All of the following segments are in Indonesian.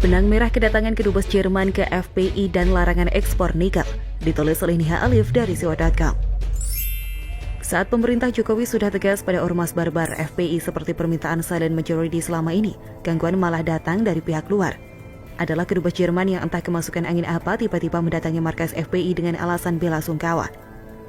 Benang merah kedatangan kedubes Jerman ke FPI dan larangan ekspor nikel, ditulis oleh Niha Alif dari siwa.com. Saat pemerintah Jokowi sudah tegas pada ormas barbar FPI seperti permintaan silent majority selama ini, gangguan malah datang dari pihak luar. Adalah kedubes Jerman yang entah kemasukan angin apa tiba-tiba mendatangi markas FPI dengan alasan bela sungkawa.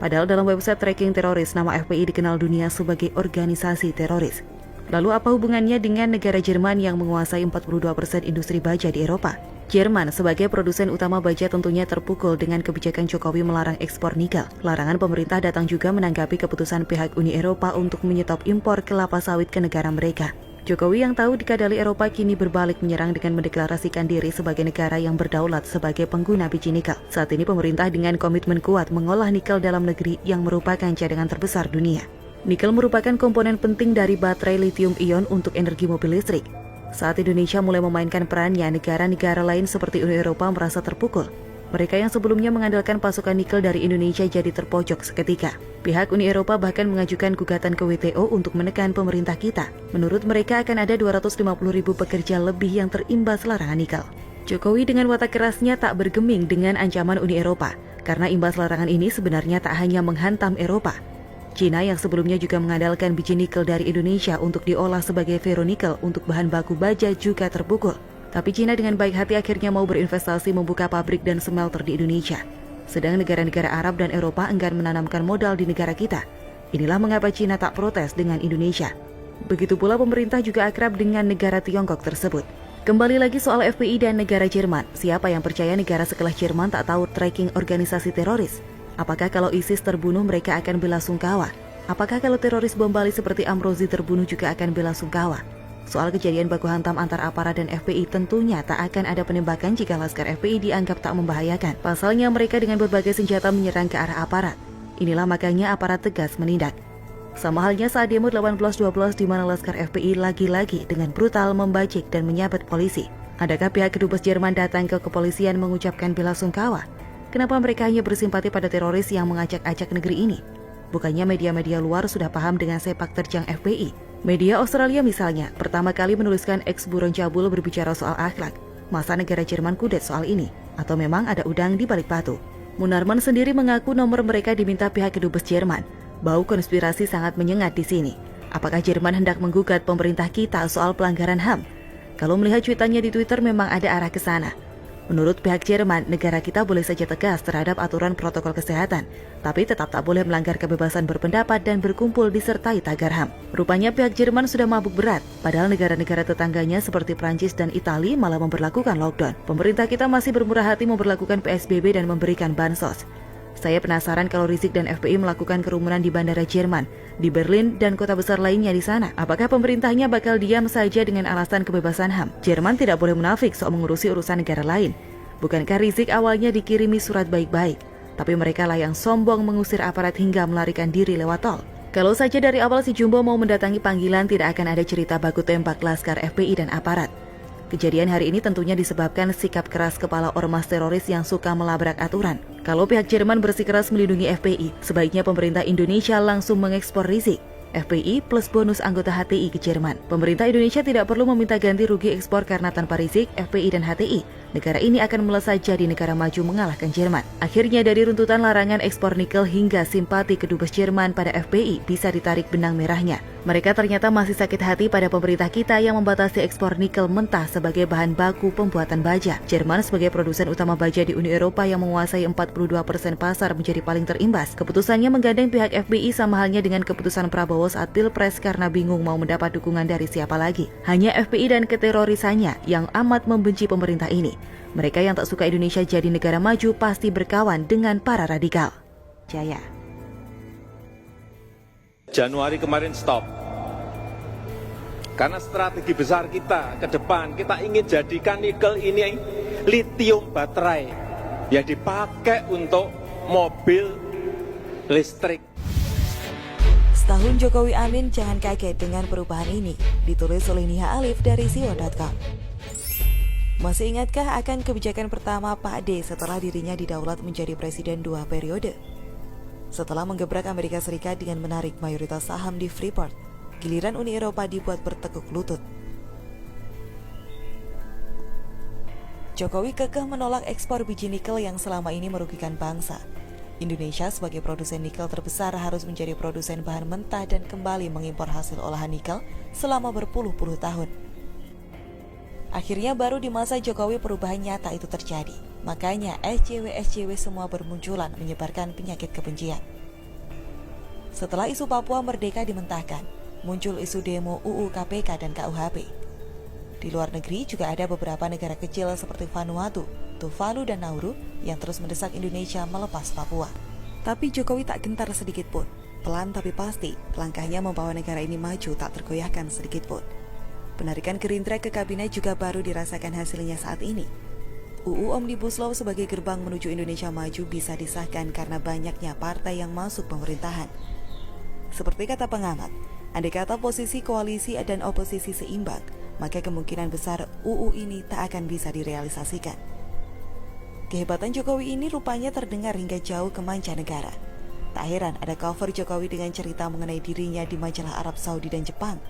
Padahal dalam website tracking teroris, nama FPI dikenal dunia sebagai organisasi teroris. Lalu apa hubungannya dengan negara Jerman yang menguasai 42% industri baja di Eropa? Jerman sebagai produsen utama baja tentunya terpukul dengan kebijakan Jokowi melarang ekspor nikel. Larangan pemerintah datang juga menanggapi keputusan pihak Uni Eropa untuk menyetop impor kelapa sawit ke negara mereka. Jokowi yang tahu dikadali Eropa kini berbalik menyerang dengan mendeklarasikan diri sebagai negara yang berdaulat sebagai pengguna biji nikel. Saat ini pemerintah dengan komitmen kuat mengolah nikel dalam negeri yang merupakan cadangan terbesar dunia. Nikel merupakan komponen penting dari baterai lithium-ion untuk energi mobil listrik. Saat Indonesia mulai memainkan perannya, negara-negara lain seperti Uni Eropa merasa terpukul. Mereka yang sebelumnya mengandalkan pasokan nikel dari Indonesia jadi terpojok seketika. Pihak Uni Eropa bahkan mengajukan gugatan ke WTO untuk menekan pemerintah kita. Menurut mereka akan ada 250.000 pekerja lebih yang terimbas larangan nikel. Jokowi dengan watak kerasnya tak bergeming dengan ancaman Uni Eropa, karena imbas larangan ini sebenarnya tak hanya menghantam Eropa. Cina yang sebelumnya juga mengandalkan biji nikel dari Indonesia untuk diolah sebagai ferronikel untuk bahan baku baja juga terpukul. Tapi Cina dengan baik hati akhirnya mau berinvestasi membuka pabrik dan smelter di Indonesia. Sedang negara-negara Arab dan Eropa enggan menanamkan modal di negara kita. Inilah mengapa Cina tak protes dengan Indonesia. Begitu pula pemerintah juga akrab dengan negara Tiongkok tersebut. Kembali lagi soal FPI dan negara Jerman. Siapa yang percaya negara sekelas Jerman tak tahu tracking organisasi teroris? Apakah kalau ISIS terbunuh mereka akan bela sungkawa? Apakah kalau teroris bom Bali seperti Amrozi terbunuh juga akan bela sungkawa? Soal kejadian baku hantam antar aparat dan FPI tentunya tak akan ada penembakan jika laskar FPI dianggap tak membahayakan. Pasalnya mereka dengan berbagai senjata menyerang ke arah aparat. Inilah makanya aparat tegas menindak. Sama halnya saat demo 18/12 di mana laskar FPI lagi-lagi dengan brutal membajik dan menyabet polisi. Adakah pihak kedubes Jerman datang ke kepolisian mengucapkan bela sungkawa? Kenapa mereka hanya bersimpati pada teroris yang mengacak-acak negeri ini? Bukannya media-media luar sudah paham dengan sepak terjang FPI? Media Australia misalnya, pertama kali menuliskan ex-buron cabul berbicara soal akhlak. Masa negara Jerman kudet soal ini? Atau memang ada udang di balik batu? Munarman sendiri mengaku nomor mereka diminta pihak kedubes Jerman. Bau konspirasi sangat menyengat di sini. Apakah Jerman hendak menggugat pemerintah kita soal pelanggaran HAM? Kalau melihat cuitannya di Twitter memang ada arah ke sana. Menurut pihak Jerman, negara kita boleh saja tegas terhadap aturan protokol kesehatan, tapi tetap tak boleh melanggar kebebasan berpendapat dan berkumpul disertai tagar HAM. Rupanya pihak Jerman sudah mabuk berat, padahal negara-negara tetangganya seperti Prancis dan Italia malah memberlakukan lockdown. Pemerintah kita masih bermurah hati memberlakukan PSBB dan memberikan bansos. Saya penasaran kalau Rizik dan FPI melakukan kerumunan di bandara Jerman, di Berlin dan kota besar lainnya di sana. Apakah pemerintahnya bakal diam saja dengan alasan kebebasan HAM? Jerman tidak boleh munafik soal mengurusi urusan negara lain. Bukankah Rizik awalnya dikirimi surat baik-baik, tapi mereka lah yang sombong mengusir aparat hingga melarikan diri lewat tol. Kalau saja dari awal si Jumbo mau mendatangi panggilan, tidak akan ada cerita baku tembak laskar FPI dan aparat. Kejadian hari ini tentunya disebabkan sikap keras kepala ormas teroris yang suka melabrak aturan. Kalau pihak Jerman bersikeras melindungi FPI, sebaiknya pemerintah Indonesia langsung mengekspor Rizik, FPI plus bonus anggota HTI ke Jerman. Pemerintah Indonesia tidak perlu meminta ganti rugi ekspor karena tanpa Rizik, FPI dan HTI, negara ini akan melesat jadi negara maju mengalahkan Jerman. Akhirnya dari runtutan larangan ekspor nikel hingga simpati kedubes Jerman pada FPI bisa ditarik benang merahnya. Mereka ternyata masih sakit hati pada pemerintah kita yang membatasi ekspor nikel mentah sebagai bahan baku pembuatan baja. Jerman sebagai produsen utama baja di Uni Eropa yang menguasai 42% pasar menjadi paling terimbas. Keputusannya menggandeng pihak FPI sama halnya dengan keputusan Prabowo saat Pilpres karena bingung mau mendapat dukungan dari siapa lagi. Hanya FPI dan keterorisannya yang amat membenci pemerintah ini. Mereka yang tak suka Indonesia jadi negara maju pasti berkawan dengan para radikal. Jaya. Januari kemarin stop. Karena strategi besar kita ke depan, kita ingin jadikan nikel ini lithium baterai yang dipakai untuk mobil listrik. Setahun Jokowi Amin, jangan kaget dengan perubahan ini, ditulis oleh Niha Alif dari siwa.com. Masih ingatkah akan kebijakan pertama Pak D setelah dirinya didaulat menjadi presiden 2 periode? Setelah menggebrak Amerika Serikat dengan menarik mayoritas saham di Freeport, giliran Uni Eropa dibuat bertekuk lutut. Jokowi kekeh menolak ekspor biji nikel yang selama ini merugikan bangsa. Indonesia sebagai produsen nikel terbesar harus menjadi produsen bahan mentah dan kembali mengimpor hasil olahan nikel selama berpuluh-puluh tahun. Akhirnya baru di masa Jokowi perubahan nyata itu terjadi. Makanya SJW-SJW semua bermunculan menyebarkan penyakit kebencian. Setelah isu Papua Merdeka dimentahkan, muncul isu demo UU KPK dan KUHP. Di luar negeri juga ada beberapa negara kecil seperti Vanuatu, Tuvalu, dan Nauru yang terus mendesak Indonesia melepas Papua. Tapi Jokowi tak gentar sedikit pun. Pelan tapi pasti, langkahnya membawa negara ini maju tak tergoyahkan sedikit pun. Penarikan Gerindra ke kabinet juga baru dirasakan hasilnya saat ini. UU Omnibus Law sebagai gerbang menuju Indonesia maju bisa disahkan karena banyaknya partai yang masuk pemerintahan. Seperti kata pengamat, andai kata posisi koalisi dan oposisi seimbang, maka kemungkinan besar UU ini tak akan bisa direalisasikan. Kehebatan Jokowi ini rupanya terdengar hingga jauh ke mancanegara. Tak heran ada cover Jokowi dengan cerita mengenai dirinya di majalah Arab Saudi dan Jepang.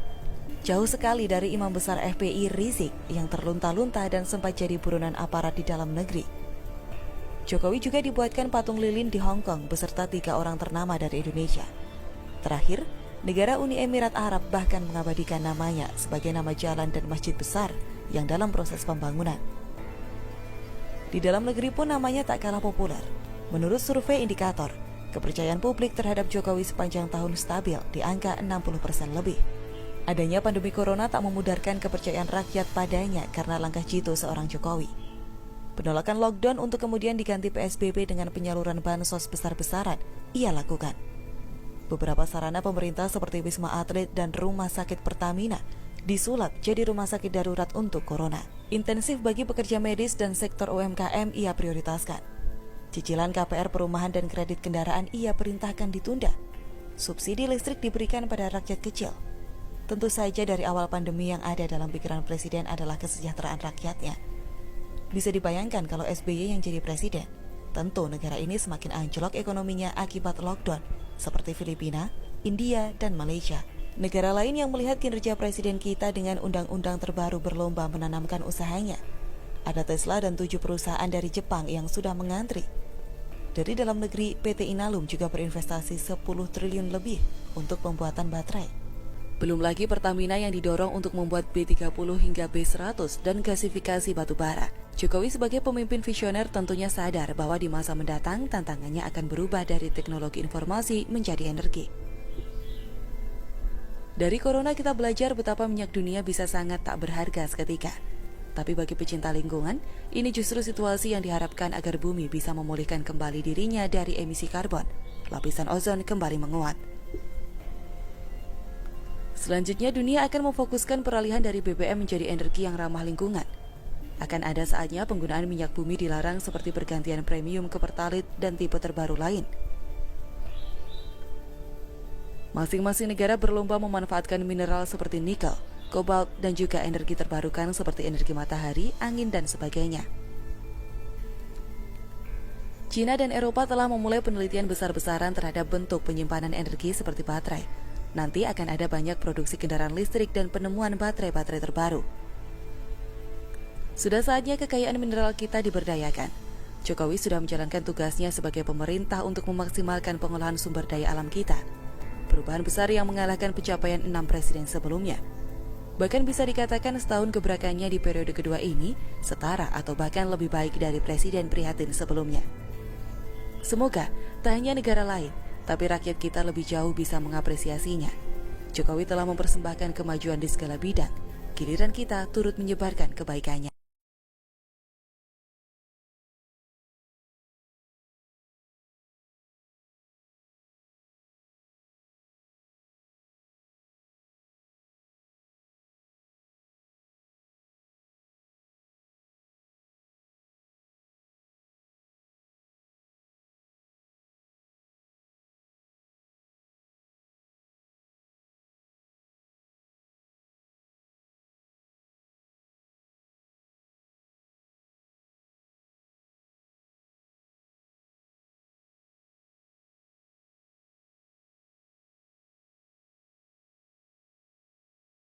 Jauh sekali dari imam besar FPI Rizik yang terlunta-lunta dan sempat jadi buronan aparat di dalam negeri. Jokowi juga dibuatkan patung lilin di Hong Kong beserta 3 orang ternama dari Indonesia. Terakhir, negara Uni Emirat Arab bahkan mengabadikan namanya sebagai nama jalan dan masjid besar yang dalam proses pembangunan. Di dalam negeri pun namanya tak kalah populer. Menurut survei indikator, kepercayaan publik terhadap Jokowi sepanjang tahun stabil di angka 60% lebih. Adanya pandemi corona tak memudarkan kepercayaan rakyat padanya karena langkah jitu seorang Jokowi. Penolakan lockdown untuk kemudian diganti PSBB dengan penyaluran bansos besar-besaran ia lakukan. Beberapa sarana pemerintah seperti Wisma Atlet dan Rumah Sakit Pertamina disulap jadi rumah sakit darurat untuk corona. Intensif bagi pekerja medis dan sektor UMKM ia prioritaskan. Cicilan KPR perumahan dan kredit kendaraan ia perintahkan ditunda. Subsidi listrik diberikan pada rakyat kecil. Tentu saja dari awal pandemi yang ada dalam pikiran Presiden adalah kesejahteraan rakyatnya. Bisa dibayangkan kalau SBY yang jadi Presiden, tentu negara ini semakin anjlok ekonominya akibat lockdown, seperti Filipina, India, dan Malaysia. Negara lain yang melihat kinerja Presiden kita dengan undang-undang terbaru berlomba menanamkan usahanya. Ada Tesla dan 7 perusahaan dari Jepang yang sudah mengantri. Dari dalam negeri, PT Inalum juga berinvestasi 10 triliun lebih untuk pembuatan baterai. Belum lagi Pertamina yang didorong untuk membuat B30 hingga B100 dan gasifikasi batu bara. Jokowi sebagai pemimpin visioner tentunya sadar bahwa di masa mendatang tantangannya akan berubah dari teknologi informasi menjadi energi. Dari corona kita belajar betapa minyak dunia bisa sangat tak berharga seketika. Tapi bagi pecinta lingkungan, ini justru situasi yang diharapkan agar bumi bisa memulihkan kembali dirinya dari emisi karbon. Lapisan ozon kembali menguat. Selanjutnya, dunia akan memfokuskan peralihan dari BBM menjadi energi yang ramah lingkungan. Akan ada saatnya penggunaan minyak bumi dilarang seperti pergantian premium ke pertalit dan tipe terbaru lain. Masing-masing negara berlomba memanfaatkan mineral seperti nikel, kobalt, dan juga energi terbarukan seperti energi matahari, angin, dan sebagainya. China dan Eropa telah memulai penelitian besar-besaran terhadap bentuk penyimpanan energi seperti baterai. Nanti akan ada banyak produksi kendaraan listrik dan penemuan baterai-baterai terbaru. Sudah saatnya kekayaan mineral kita diberdayakan. Jokowi sudah menjalankan tugasnya sebagai pemerintah untuk memaksimalkan pengolahan sumber daya alam kita. Perubahan besar yang mengalahkan pencapaian 6 presiden sebelumnya. Bahkan bisa dikatakan setahun gebrakannya di periode kedua ini setara atau bahkan lebih baik dari presiden prihatin sebelumnya. Semoga tak hanya negara lain, tapi rakyat kita lebih jauh bisa mengapresiasinya. Jokowi telah mempersembahkan kemajuan di segala bidang. Giliran kita turut menyebarkan kebaikannya.